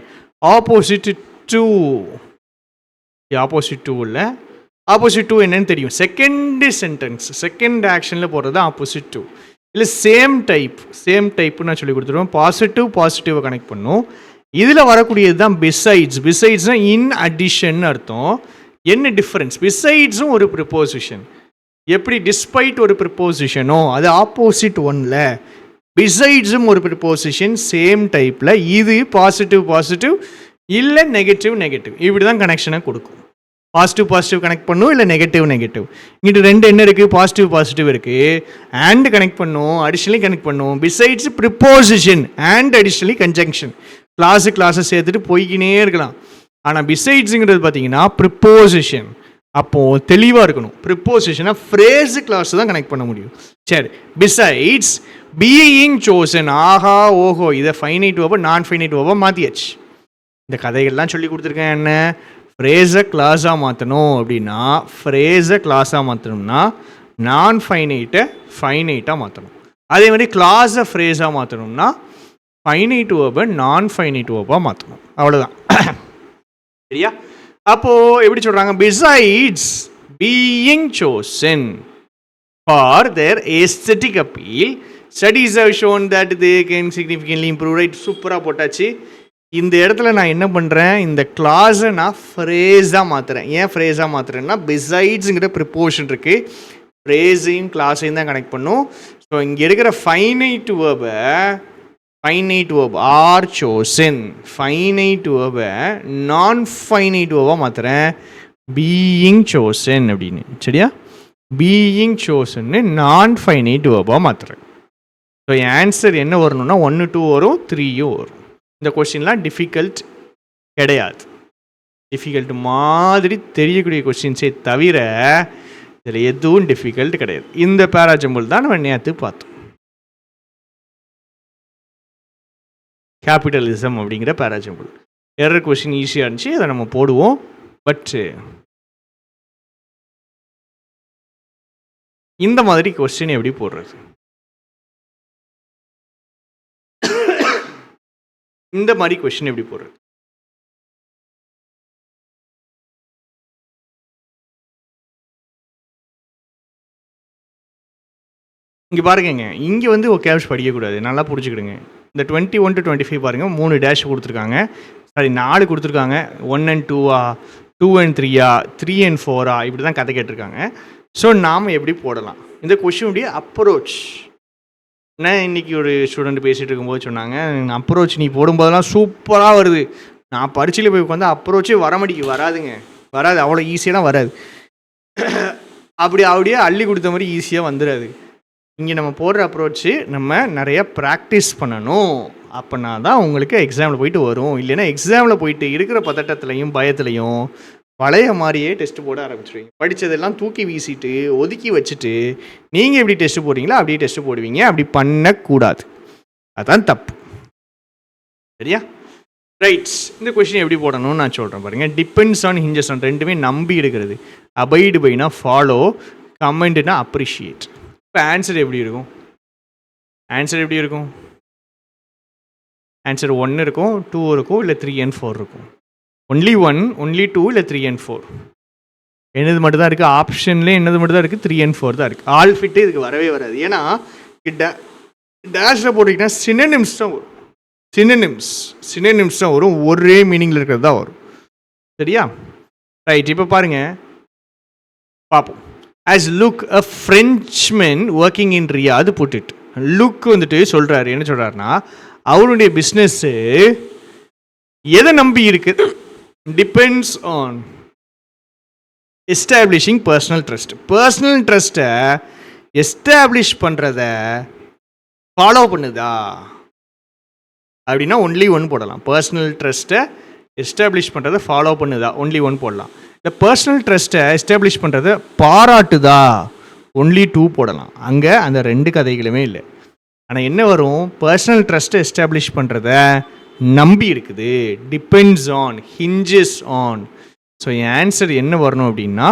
Opposite 2, opposite 2 இல்லை, ஆப்போசிட் 2 என்னன்னு தெரியும், செகண்ட் சென்டென்ஸ், செகண்ட் ஆக்ஷனில் போடுறது ஆப்போசிட் 2. இல்லை சேம் டைப் நான் சொல்லி கொடுத்துருவேன். பாசிட்டிவை கனெக்ட் பண்ணும். இதில் வரக்கூடியது தான் பிசைட்ஸ். பிசைட்ஸ்னால் இன் அடிஷன் அர்த்தம். என்ன டிஃப்ரென்ஸ், பிசைட்ஸும் ஒரு ப்ரிப்போசிஷன், எப்படி டிஸ்பைட் ஒரு ப்ரிப்போசிஷனோ அது ஆப்போசிட் 1ல், பிசைட்ஸும் ஒரு ப்ரிப்போசிஷன் சேம் டைப்பில். இது பாசிட்டிவ் இல்லை நெகட்டிவ், இப்படி தான் கனெக்ஷனை கொடுக்கும். பாசிட்டிவ் கனெக்ட் பண்ணும், இல்லை நெகட்டிவ். இங்கிட்டு 2 என்ன இருக்குது, பாசிட்டிவ் இருக்குது, அண்ட் கனெக்ட் பண்ணும், அடிஷ்னலி கனெக்ட் பண்ணும். Besides preposition and additionally conjunction, கிளாஸை சேர்த்துட்டு போய்கினே இருக்கலாம். ஆனால் பிசைட்ஸுங்கிறது பார்த்தீங்கன்னா ப்ரிப்போசிஷன். அப்போது தெளிவாக இருக்கணும், ப்ரிப்போசிஷனை ஃப்ரேஸு கிளாஸ் தான் கனெக்ட் பண்ண முடியும். சரி, பிசைட்ஸ் பீயிங் சோசன், ஆஹா ஓஹோ, இதை ஃபைனைட் வேர்பை நான் ஃபைனைட் வேர்பை மாற்றியாச்சு. இந்த கதைகள்லாம் சொல்லி கொடுத்துருக்கேன். என்ன, ஃப்ரேஸை கிளாஸாக மாற்றணும் அப்படின்னா, ஃப்ரேஸை கிளாஸாக மாற்றணும்னா நான் ஃபைனைட்டாக மாற்றணும். அதே மாதிரி கிளாஸை ஃப்ரேஸாக மாற்றணும்னா ஃபைனைட் வேர்பை நான் ஃபைனைட் வேர்பாக மாற்றணும். அவ்வளோதான். சரியா? அப்போது எப்படி சொல்கிறாங்க, besides being chosen for their aesthetic appeal, studies have shown that they can significantly improve. Right, சூப்பராக போட்டாச்சு. இந்த இடத்துல நான் என்ன பண்ணுறேன், இந்த கிளாஸை நான் ஃப்ரேஸாக மாற்றுறேன். ஏன் ஃப்ரேஸாக மாற்றுறேன்னா, பிசைட்ஸுங்கிற ப்ரிப்போஷன் இருக்குது, ஃப்ரேஸையும் கிளாஸையும் தான் கனெக்ட் பண்ணும். ஸோ இங்கே இருக்கிற ஃபைனைட் வேர்பை ஆர் சோசன், ஃபைனைட் வேர்பை நான் ஃபைனைட் வேர்பாக மாற்றுறேன், பீயிங் சோசன் அப்படின்னு. சரியா, பீயிங் சோசன்னு நான் ஃபைனைட் வேர்பாக மாற்றுறேன். ஸோ என் ஆன்சர் என்ன வரணும்னா 1 2 வரும், 3 வரும். இந்த கொஸ்டின்லாம் டிஃபிகல்ட் கிடையாது, டிஃபிகல்ட் மாதிரி தெரியக்கூடிய கொஸ்டின்ஸே தவிர இதில் எதுவும் டிஃபிகல்ட் கிடையாது. இந்த பேராஜம்பிள் தான் நம்ம நேற்று பார்த்தோம், கேபிட்டலிசம் அப்படிங்கிற பேராஜம்பிள். எரர் கொஸ்டின் ஈஸியாக இருந்துச்சு, அதை நம்ம போடுவோம். பட் இந்த மாதிரி கொஸ்டின் எப்படி போடுறது, இந்த மாதிரி கொஸ்டின் எப்படி போடுறது? இங்கே பாருங்க, இங்கே வந்து கேப்ஸ் படிக்கக்கூடாது, நல்லா புரிஞ்சுக்கிடுங்க. இந்த 21 to 25 பாருங்கள், 3 டேஷ் கொடுத்துருக்காங்க, சாரி 4 கொடுத்துருக்காங்க. 1 and 2 2 and 3 3 and 4 இப்படி தான் கதை கேட்டிருக்காங்க. ஸோ நாம் எப்படி போடலாம் இந்த கொஸ்டினுடைய அப்ரோச்? நான் இன்றைக்கி ஒரு ஸ்டூடெண்ட் பேசிகிட்டு இருக்கும்போது சொன்னாங்க, அப்ரோச் நீ போடும்போதெல்லாம் சூப்பராக வருது, நான் பரீட்சையில் போய் உட்காந்து அப்ரோச்சே வராதுங்க, வராது, அவ்வளோ ஈஸியெல்லாம் வராது, அப்படியே அள்ளி கொடுத்த மாதிரி ஈஸியாக வந்துடாது. இங்கே நம்ம போடுற அப்ரோச்சு நம்ம நிறைய ப்ராக்டிஸ் பண்ணணும், அப்படின்னா தான் உங்களுக்கு எக்ஸாமில் போயிட்டு வரும். இல்லைன்னா எக்ஸாமில் போயிட்டு இருக்கிற பதட்டத்துலையும் பயத்துலையும் பழைய மாதிரியே டெஸ்ட்டு போட ஆரம்பிச்சிடுவீங்க. படித்ததெல்லாம் தூக்கி வீசிட்டு ஒதுக்கி வச்சுட்டு நீங்கள் எப்படி டெஸ்ட்டு போடுறீங்களோ அப்படியே டெஸ்ட்டு போடுவீங்க. அப்படி பண்ணக்கூடாது, அதுதான் தப்பு. சரியா? ரைட்ஸ். இந்த கொஸ்டின் எப்படி போடணும்னு நான் சொல்கிறேன் பாருங்கள். டிபெண்ட்ஸ் ஆன், ஹிஞ்சஸ் ஆன், ரெண்டுமே நம்பி எடுக்கிறது. Abide பைனா follow, கமெண்ட்னா appreciate. இப்போ ஆன்சர் எப்படி இருக்கும்? ஆன்சர் 1 இருக்கும், 2 இருக்கும், இல்லை 3 and 4 இருக்கும். ஒன்லி 1, ஒன்லி 2 இல்லை 3 and 4. என்னது மட்டும் தான் இருக்குது ஆப்ஷன்லேயே, என்னது மட்டும் தான் இருக்குது 3 and 4 தான் இருக்குது. ஆல் ஃபிட்டு இதுக்கு வரவே வராது. ஏன்னா டேஷில் போட்டிங்கன்னா சினோனிம்ஸ் தான் வரும். சினோனிம்ஸ் தான் வரும், ஒரே மீனிங்கில் இருக்கிறது தான் வரும். சரியா? ரைட். இப்போ பாருங்கள், பார்ப்போம். As look a Frenchman working in Riyadh put it. Look வந்துட்டு சொல்கிறாரு, என்ன சொல்கிறாருன்னா, அவருடைய பிஸ்னஸ்ஸு எதை நம்பி இருக்குது? Depends on establishing personal trust. Personal ட்ரஸ்ட்டை எஸ்டாப்ளிஷ் பண்ணுறத ஃபாலோ பண்ணுதா அப்படின்னா ஒன்லி 1 போடலாம். பர்சனல் ட்ரஸ்ட்டை எஸ்டாப்ளிஷ் பண்ணுறதை ஃபாலோ பண்ணுதா, ஒன்லி 1 போடலாம். இந்த பர்சனல் ட்ரஸ்ட்டை எஸ்டாப்ளிஷ் பண்ணுறதை பாராட்டுதா, ஒன்லி 2 போடலாம். அங்கே அந்த 2 கதைகளுமே இல்லை. ஆனால் என்ன வரும்? பர்சனல் ட்ரஸ்ட்டை எஸ்டாப்ளிஷ் பண்ணுறத நம்பி இருக்குது, depends on, hinges on. So N answer என்ன வரணும் அப்படின்னா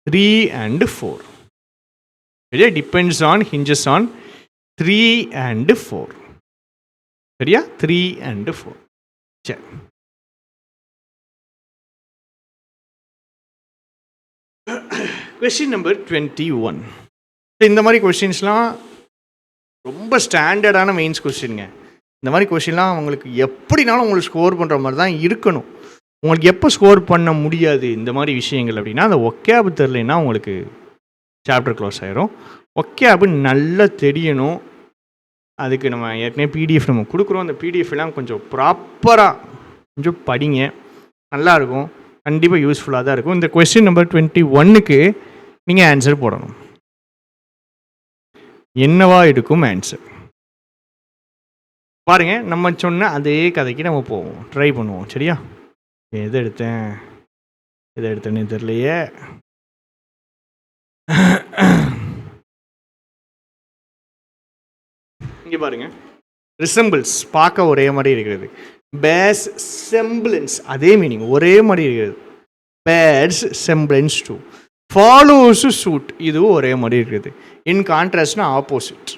3 and 4. சரியா? Depends on, hinges on, 3 and 4. சரியா? 3 and 4. சரி. Question number 21. இந்த மாதிரி கொஸ்டின்ஸ்லாம் ரொம்ப ஸ்டாண்டர்டான மெயின்ஸ் கொஸ்டின்ங்க. இந்த மாதிரி கொஸ்டின்லாம் உங்களுக்கு எப்படினாலும் உங்களுக்கு ஸ்கோர் பண்ணுற மாதிரி தான் இருக்கணும். உங்களுக்கு எப்போ ஸ்கோர் பண்ண முடியாது இந்த மாதிரி விஷயங்கள் அப்படின்னா, அந்த ஒக்கேபு தெரிலனா உங்களுக்கு சாப்டர் க்ளோஸ் ஆயிரும். ஒக்கேபு நல்லா தெரியணும். அதுக்கு நம்ம ஏற்கனவே பிடிஎஃப் நம்ம கொடுக்குறோம். அந்த பிடிஎஃப் எல்லாம் கொஞ்சம் ப்ராப்பராக கொஞ்சம் படிங்க, நல்லாயிருக்கும். கண்டிப்பாக யூஸ்ஃபுல்லாக தான் இருக்கும். இந்த கொஸ்டின் நம்பர் 21க்கு நீங்கள் ஆன்சர் போடணும். என்னவா இருக்கும் ஆன்சர் பாருங்கள். நம்ம சொன்ன அதே கதைக்கு நம்ம போவோம், ட்ரை பண்ணுவோம். சரியா? எதை எடுத்தேன்னு தெரியலையே. இங்கே பாருங்க, ரிசம்பிள்ஸ் பார்க்க ஒரே மாதிரி இருக்கிறது. பேர்ஸ் செம்பிளன்ஸ் அதே மீனிங், ஒரே மாதிரி இருக்கிறது. Bears semblance to. Follows suit இதுவும் ஒரே மாதிரி இருக்குது. இன் கான்ட்ராஸ்ட்னா ஆப்போசிட்.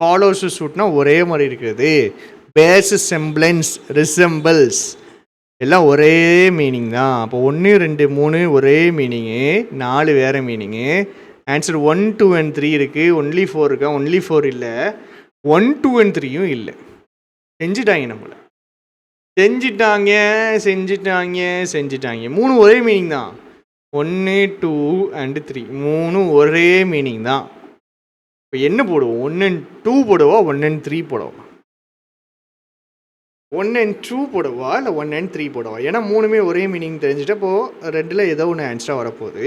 ஃபாலோஸ் சூட்னா ஒரே மாதிரி இருக்கிறது. பேர்ஸ் செம்பிளன்ஸ், ரிசம்பிள்ஸ் எல்லாம் ஒரே மீனிங் தான். அப்போ 1, 2, 3 ஒரே மீனிங்கு, 4 வேறு மீனிங்கு. ஆன்சர் 1, 2 and 3 இருக்குது. ஒன்லி 4 இருக்கா? ஒன்லி 4 இல்லை, 1, 2 and 3யும் இல்லை. செஞ்சுட்டாங்க, நம்மளை செஞ்சுட்டாங்க. 3 ஒரே மீனிங் தான். 1, 2 and 3 3 ஒரே மீனிங் தான். இப்போ என்ன போடுவோம்? 1 and 2 போடுவா, 1 and 3 போடுவா? 1 and 2 போடுவா இல்லை 1 and 3 போடுவா? ஏன்னா 3மே ஒரே மீனிங் தெரிஞ்சுட்டப்போ 2ல் ஏதோ ஒன்று ஆன்சராக வரப்போகுது.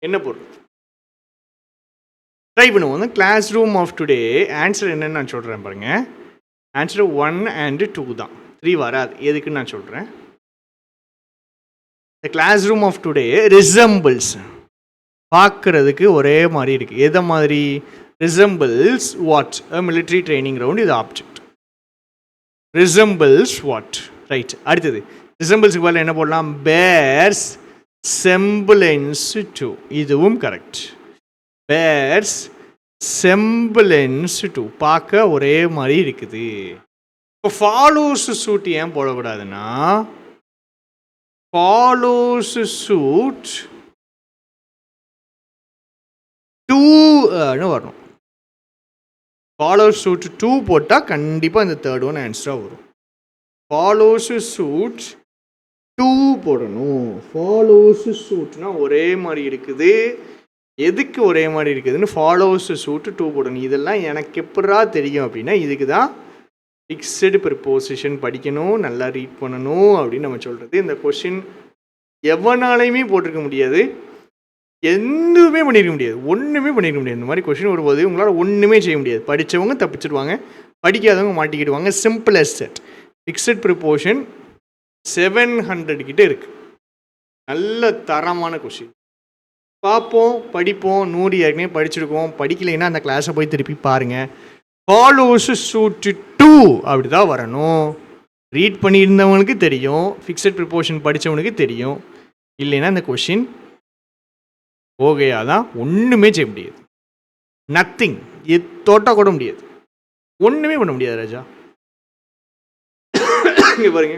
என்ன பொருள்? ட்ரை பண்ணுவோம். Class room of today answer என்னன்னு நான் சொல்கிறேன் பாருங்க. ஆன்சர் 1 and 2 தான், 3 வராது. எதுக்குன்னு நான் சொல்கிறேன். The class room of today resembles பார்க்குறதுக்கு ஒரே மாதிரி இருக்குது. எதை மாதிரி? Resembles what? A military training ground. இது ஆப்ஜெக்ட். Resembles what? ரைட். அடுத்தது ரிசம்பிள்ஸுக்கு பதில் என்ன போடலாம்? Bears semblance to. இதுவும் கரெக்ட். பேர்ஸ் செம்பிளன்ஸ் டு பார்க்க ஒரே மாதிரி இருக்குது. இப்போ ஃபாலோஸ் சூட் ஏன் போடக்கூடாதுன்னா, ஃபாலோஸ் சூட் 2ன்னு வரணும். ஃபாலோஸ் சூட் 2 போட்டால் கண்டிப்பாக இந்த தேர்ட் ஒன் ஆன்சராக வரும். ஃபாலோஸ் சூட் 2 போடணும். ஃபாலோஸ் சூட்னா ஒரே மாதிரி இருக்குது. எதுக்கு ஒரே மாதிரி இருக்குதுன்னு ஃபாலோஸ் சூட் 2 போடணும். இதெல்லாம் எனக்கு எப்படா தெரியும் அப்படின்னா, இதுக்கு தான் ஃபிக்ஸடு ப்ரிப்போசிஷன் படிக்கணும், நல்லா ரீட் பண்ணணும் அப்படின்னு நம்ம சொல்கிறது. இந்த கொஷின் எவனாலையுமே போட்டிருக்க முடியாது, எதுவுமே பண்ணியிருக்க முடியாது, ஒன்றுமே பண்ணியிருக்க முடியாது. இந்த மாதிரி கொஷின் வரும்போது உங்களால் ஒன்றுமே செய்ய முடியாது. படித்தவங்க தப்பிச்சிடுவாங்க, படிக்காதவங்க மாட்டிக்கிடுவாங்க. Simple as that. Fixed preposition 700 கிட்டே இருக்குது. நல்ல தரமான கொஷின். பார்ப்போம், படிப்போம். 100 ஏற்கனவே படிச்சிருக்கோம். படிக்கலைன்னா அந்த கிளாஸை போய் திருப்பி பாருங்கள். ஃபாலோஸ் சூட் 2 அப்படி தான் வரணும். ரீட் பண்ணியிருந்தவனுக்கு தெரியும், ஃபிக்ஸட் ப்ரிப்போஷன் படித்தவனுக்கு தெரியும். இல்லைன்னா இந்த கொஷின் ஓகேயா தான், ஒன்றுமே செய்ய முடியாது. நத்திங். தொட்டால் கூட முடியாது, ஒன்றுமே பண்ண முடியாது ராஜா. இங்கே பாருங்க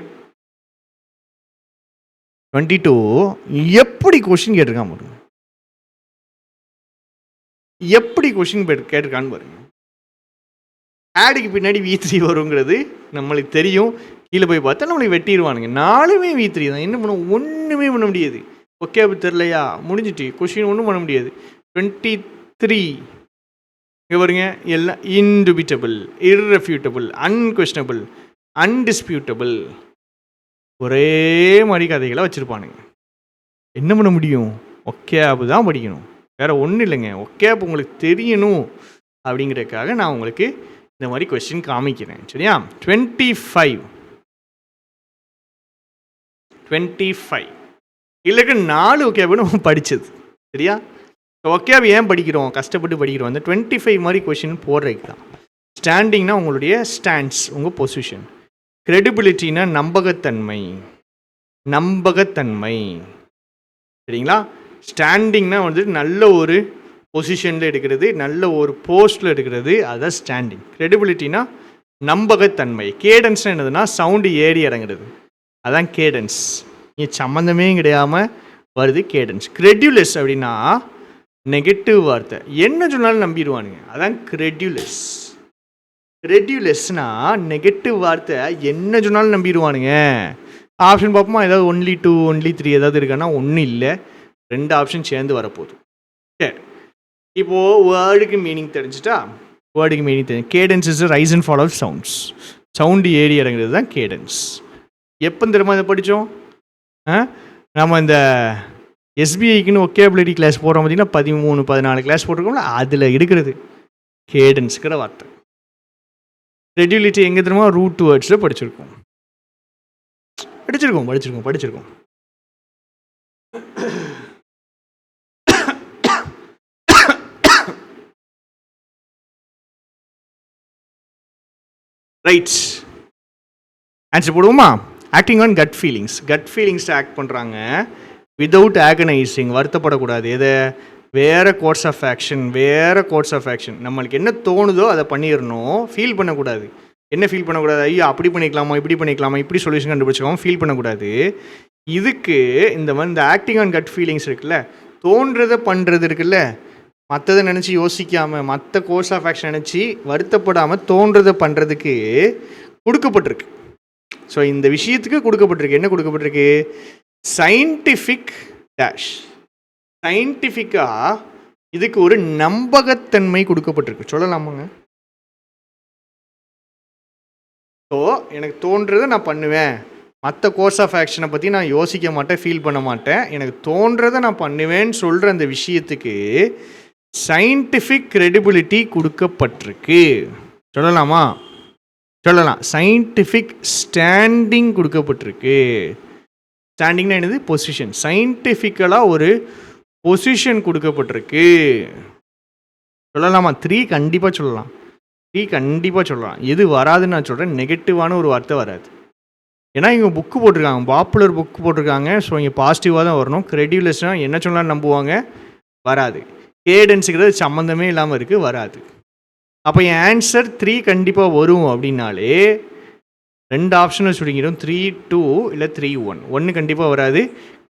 22 எப்படி கொஸ்டின் கேட்டிருக்கான் பாருங்க, எப்படி கொஸ்டின் கேட்டிருக்கான்னு பாருங்க. ஆடுக்கு பின்னாடி V3 வருங்கிறது நம்மளுக்கு தெரியும். கீழே போய் பார்த்தா நம்மளுக்கு வெட்டிடுவானுங்க. 4மே V3 தான். என்ன பண்ண, ஒன்றுமே பண்ண முடியாது. ஓகே, அப்படி தெரிலையா, முடிஞ்சிட்டு கொஸ்டின் ஒன்றும் பண்ண முடியாது. 23 இங்கே பாருங்க, எல்லாம் இன்டிபிட்டபிள், இர்ரெஃப்யூட்டபிள், அன்கொஸ்டனபிள், அன்டிஸ்பியூட்டபிள், ஒரே மாதிரி கதைகளை வச்சுருப்பானுங்க. என்ன பண்ண முடியும், ஓகே ஆப்பு தான் படிக்கணும், வேறு ஒன்றும் இல்லைங்க. ஓகே ஆப் உங்களுக்கு தெரியணும் அப்படிங்கிறதுக்காக நான் உங்களுக்கு இந்த மாதிரி கொஸ்டின் காமிக்கிறேன். சரியா? 25 இல்லைக்கு 4 ஓகே ஆப் நம்ம படித்தது. சரியா? ஓகே ஆப் ஏன் படிக்கிறோம், கஷ்டப்பட்டு படிக்கிறோம். அந்த 25 மாதிரி கொஸ்டின் போடுறதுக்கு தான். ஸ்டாண்டிங்னா உங்களுடைய ஸ்டாண்ட்ஸ், உங்கள் பொசிஷன். கிரெடிபிலிட்டினா நம்பகத்தன்மை, நம்பகத்தன்மை. சரிங்களா? ஸ்டாண்டிங்னா வந்து நல்ல ஒரு பொசிஷனில் எடுக்கிறது, நல்ல ஒரு போஸ்டில் எடுக்கிறது, அதுதான் ஸ்டாண்டிங். கிரெடிபிலிட்டினா நம்பகத்தன்மை. கேடன்ஸ்னால் என்னதுன்னா சவுண்டு ஏறி இறங்குறது, அதான் கேடன்ஸ். இங்கே சம்மந்தமே கிடையாமல் வருது கேடன்ஸ். கிரெடியுலஸ் அப்படின்னா நெகட்டிவ் வார்த்தை, என்ன சொன்னாலும் நம்பிடுவானுங்க, அதான் கிரெடியுலஸ். கிரெடியுலஸ்னா நெகட்டிவ் வார்த்தை, என்ன சொன்னாலும் நம்பிடுவானுங்க. ஆப்ஷன் பார்ப்போமா, ஏதாவது only 2 only 3 ஏதாவது இருக்கான்னா ஒன்றும் இல்லை, 2 ஆப்ஷன் சேர்ந்து வரப்போகுது. சரி, இப்போது வேர்டுக்கு மீனிங் தெரிஞ்சுட்டா, வேர்டுக்கு மீனிங் தெரிஞ்சு. Cadence is rise and fall of sounds. Sound ஏறி இறங்குறது தான் கேடன்ஸ். எப்போ தெரியுமா இதை படித்தோம்? நம்ம இந்த எஸ்பிஐக்குன்னு ஒகேபுலரி கிளாஸ் போகிறோம் பார்த்தீங்கன்னா, 13-14 கிளாஸ் போட்டிருக்கோம்ல, அதில் எடுக்கிறது கேடன்ஸுங்கிற வார்த்தை. கிரெடிபிலிட்டி எங்கே தெரியுமா, ரூட் வேர்ட்ஸில் படிச்சிருக்கோம். ரைட், ஆன்சர் போடுவோமா? Acting on gut feelings. Gut feelings act பண்ணுறாங்க வித்தவுட் ஆகனைசிங். வருத்தப்படக்கூடாது. எதை, வேறு கோர்ஸ் ஆஃப் ஆக்ஷன், வேறு கோர்ஸ் ஆஃப் ஆக்ஷன். நம்மளுக்கு என்ன தோணுதோ அதை பண்ணிடணும். ஃபீல் பண்ணக்கூடாது. என்ன ஃபீல் பண்ணக்கூடாது, ஐயோ அப்படி பண்ணிக்கலாமா, இப்படி பண்ணிக்கலாமா, இப்படி சொல்யூஷன் கண்டுபிடிச்சிக்கலாமா, ஃபீல் பண்ணக்கூடாது. இதுக்கு இந்த மாதிரி இந்த ஆக்டிங் ஆன் கட் ஃபீலிங்ஸ் இருக்குல்ல, தோன்றதை பண்ணுறது இருக்குல்ல, மற்றதை நினச்சி யோசிக்காமல், மற்ற கோர்ஸ் ஆஃப் ஆக்ஷன் நினச்சி வருத்தப்படாமல் தோன்றதை பண்ணுறதுக்கு கொடுக்கப்பட்டிருக்கு. ஸோ இந்த விஷயத்துக்கு கொடுக்கப்பட்டிருக்கு. என்ன கொடுக்கப்பட்டிருக்கு? Scientific dash. சயின்டிஃபிக்காக இதுக்கு ஒரு நம்பகத்தன்மை கொடுக்கப்பட்டிருக்கு. சொல்லலாமாங்க? ஸோ எனக்கு தோன்றதை நான் பண்ணுவேன், மற்ற கோர்ஸ் ஆஃப் ஆக்ஷனை பற்றி நான் யோசிக்க மாட்டேன், ஃபீல் பண்ண மாட்டேன், எனக்கு தோன்றதை நான் பண்ணுவேன்னு சொல்கிற அந்த விஷயத்துக்கு சயின்டிஃபிக் கிரெடிபிலிட்டி கொடுக்கப்பட்டிருக்கு. சொல்லலாமா? சொல்லலாம். சயின்டிஃபிக் ஸ்டாண்டிங் கொடுக்கப்பட்டிருக்கு. ஸ்டாண்டிங்னா என்னது? பொசிஷன். சயின்டிஃபிக்கலாக ஒரு பொசிஷன் கொடுக்கப்பட்டிருக்கு. சொல்லலாமா? 3 கண்டிப்பாக சொல்லலாம். 3 கண்டிப்பாக சொல்லலாம். எது வராதுன்னு நான் சொல்கிறேன், நெகட்டிவான ஒரு வார்த்தை வராது. ஏன்னா இங்கே புக்கு போட்டிருக்காங்க, பாப்புலர் புக்கு போட்டிருக்காங்க. ஸோ இங்கே பாசிட்டிவாக தான் வரணும். கிரெடியுலஸ்னால் என்ன சொன்னாலும் நம்புவாங்க, வராது. கேடன்ஸுங்கிறது சம்மந்தமே இல்லாமல் இருக்குது, வராது. அப்போ என் ஆன்சர் 3 கண்டிப்பாக வரும் அப்படின்னாலே 2 ஆப்ஷனை சுருங்கிடும். 3, 2 இல்லை 3, 1. 1 கண்டிப்பாக வராது.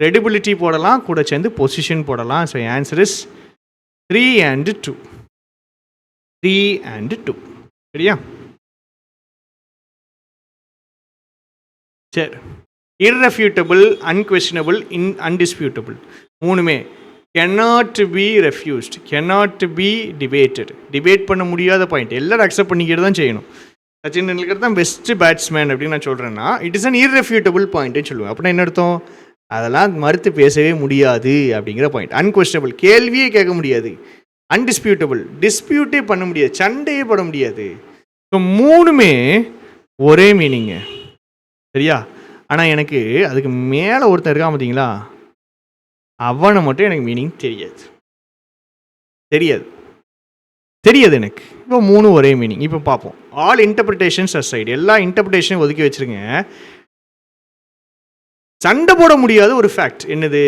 கிரெடிபிலிட்டி போடலாம், கூட சேர்ந்து பொசிஷன் போடலாம். So N answer is 3 and 2. 3 and 2. சரியா? சரி. இர்ரெஃப்யூட்டபிள், அன்கொஸ்டனபிள், அன்டிஸ்பியூட்டபிள், மூணுமே cannot be refused, cannot be debated. Debate பண்ண முடியாத பாயிண்ட், எல்லாரும் அக்செப்ட் பண்ணிக்கிட்டு தான் செய்யணும். சச்சின் டெண்டுல்கர் தான் பெஸ்ட்டு பேட்ஸ்மேன் அப்படின்னு நான் சொல்கிறேன்னா, இட் இஸ் அன் இர்ரெஃப்யூட்டபிள் பாயிண்ட்டுன்னு சொல்லுவேன். அப்படின்னா என்ன அர்த்தம்? அதெல்லாம் மறுத்து பேசவே முடியாது அப்படிங்கிற பாயிண்ட். அன்கொஸ்டனபிள், கேள்வியே கேட்க முடியாது. அன்டிஸ்பியூட்டபிள், டிஸ்பியூட்டே பண்ண முடியாது, சண்டையே போட முடியாது. ஸோ மூணுமே ஒரே மீனிங்கு. சரியா? ஆனால் எனக்கு அதுக்கு மேலே ஒருத்தர் இருக்கான் பார்த்தீங்களா, அவனை மட்டும் எனக்கு மீனிங் தெரியாது. எனக்கு. இப்போ 3 ஒரே மீனிங். இப்போ பார்ப்போம். ஆல் இன்டர்பிரிட்டேஷன்ஸ் அசைடு, எல்லா இன்டர்பிரிட்டேஷனும் ஒதுக்கி வச்சுருங்க. சண்டை போட முடியாத ஒரு ஃபேக்ட் என்னது?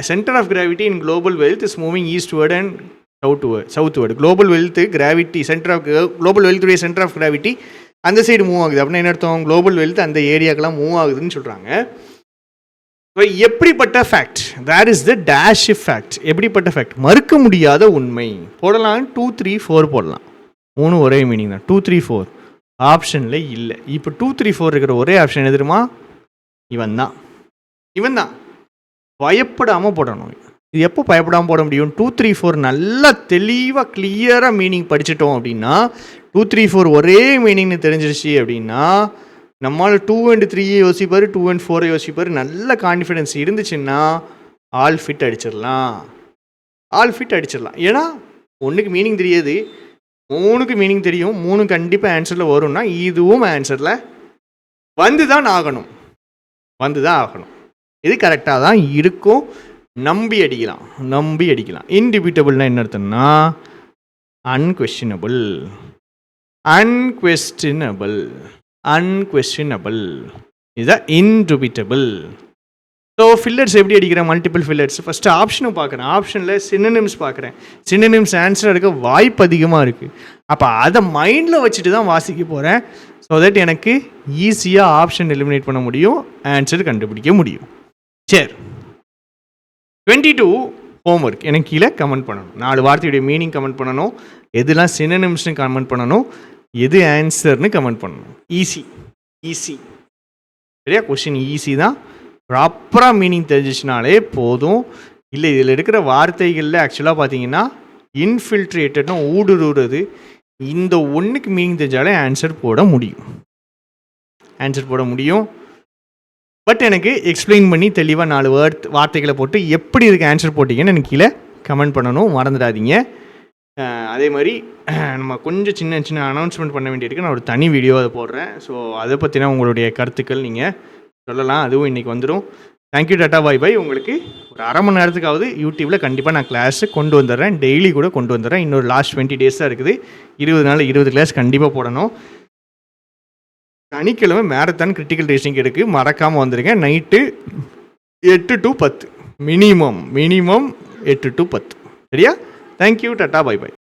Centre of gravity in global wealth is moving eastward and southward. Global wealth gravity, centre of global வெல்த்துடைய சென்டர் ஆஃப் கிராவிட்டி அந்த சைடு மூவ் ஆகுது அப்படின்னா என்ன அர்த்தம்? குளோபல் வெல்த் அந்த ஏரியாக்கெல்லாம் மூவ் ஆகுதுன்னு சொல்கிறாங்க. எப்படிப்பட்ட fact? Where is the dash fact? எப்படிப்பட்ட ஃபேக்ட்? மறுக்க முடியாத உண்மை. போடலாம் 2, 3, 4 போடலாம். 3 ஒரே மீனிங் தான். 2, 3, 4 ஆப்ஷனில் இல்லை. இப்போ 2, 3, 4 இருக்கிற ஒரே ஆப்ஷன் எது தெரியுமா? இவன் தான். பயப்படாமல் போடணும். இது எப்போ பயப்படாமல் போட முடியும்? 2, 3, 4 நல்லா தெளிவாக கிளியராக மீனிங் படிச்சிட்டோம் அப்படின்னா, 2, 3, 4 ஒரே மீனிங்னு தெரிஞ்சிருச்சு அப்படின்னா, நம்மளால் 2 and 3 யோசிப்பார், 2 and 4 யோசிப்பார். நல்ல கான்ஃபிடென்ஸ் இருந்துச்சுன்னா ஆல் ஃபிட் அடிச்சிடலாம். ஏன்னா 1க்கு மீனிங் தெரியாது, 3க்கு மீனிங் தெரியும். 3 கண்டிப்பாக ஆன்சரில் வரும்னா இதுவும் ஆன்சரில் வந்து தான் ஆகணும். இது கரெக்டாக தான் இருக்கும். நம்பி அடிக்கலாம். இன்டிபியூட்டபிள்னா என்ன அர்த்தம்னா அன்கொஸ்டினபிள். இதுதான் இன்டிபியூட்டபிள். ஸோ ஃபில்லர்ஸ் எப்படி அடிக்கிறேன்? Multiple fillers. ஃபஸ்ட்டு ஆப்ஷனும் பார்க்குறேன். ஆப்ஷனில் சினோனிம்ஸ் பார்க்குறேன். சினோனிம்ஸ் ஆன்சர் எடுக்க வாய்ப்பு அதிகமாக இருக்குது. அப்போ அதை மைண்டில் வச்சுட்டு தான் வாசிக்க போகிறேன். ஸோ தட் எனக்கு ஈஸியாக ஆப்ஷன் எலிமினேட் பண்ண முடியும், ஆன்சர் கண்டுபிடிக்க முடியும். சரி, 22 ஹோம்ஒர்க். எனக்கு கீழே கமெண்ட் பண்ணணும். 4 வார்த்தையுடைய மீனிங் கமெண்ட் பண்ணணும். எதுலாம் சினோனிம்ஸ்னு கமெண்ட் பண்ணணும், எது ஆன்சர்னு கமெண்ட் பண்ணணும். ஈஸி சரியா? கொஸ்டின் ஈஸி தான். ப்ராப்பராக மீனிங் தெரிஞ்சிச்சுனாலே போதும். இல்லை, இதில் இருக்கிற வார்த்தைகளில் ஆக்சுவலாக பார்த்தீங்கன்னா இன்ஃபில்ட்ரேட்டட்னு ஊடுருவுறது. இந்த 1க்கு மீனிங் தெரிஞ்சாலே ஆன்சர் போட முடியும். பட் எனக்கு எக்ஸ்பிளைன் பண்ணி தெளிவாக 4 வார்த்தைகளை போட்டு எப்படி இதுக்கு ஆன்சர் போட்டிங்கன்னு எனக்கு கீழே கமெண்ட் பண்ணணும், மறந்துடாதீங்க. அதே மாதிரி நம்ம கொஞ்சம் சின்ன அனௌன்ஸ்மெண்ட் பண்ண வேண்டியிருக்கு. நான் ஒரு தனி வீடியோ அதை போடுறேன். ஸோ அதை பற்றினா உங்களுடைய கருத்துக்கள் நீங்கள் சொல்லலாம். அதுவும் இன்றைக்கி வந்துடும். தேங்க்யூ, டாட்டா, பாய் பாய். உங்களுக்கு ஒரு அரை மணி நேரத்துக்காவது யூடியூப்பில் கண்டிப்பாக நான் கிளாஸு கொண்டு வந்துடுறேன். டெய்லி கூட கொண்டு வந்துடுறேன். இன்னொரு லாஸ்ட் 20 days தான் இருக்குது. 20 நாள் 20 கிளாஸ் கண்டிப்பாக போடணும். சனிக்கிழமை மேரத்தான் கிரிட்டிக்கல் ரேசிங் இருக்குது, மறக்காமல் வந்துடுங்க. Night 8 to 10 minimum 8 to 10. சரியா? தேங்க்யூ, டாட்டா, பாய் பாய்.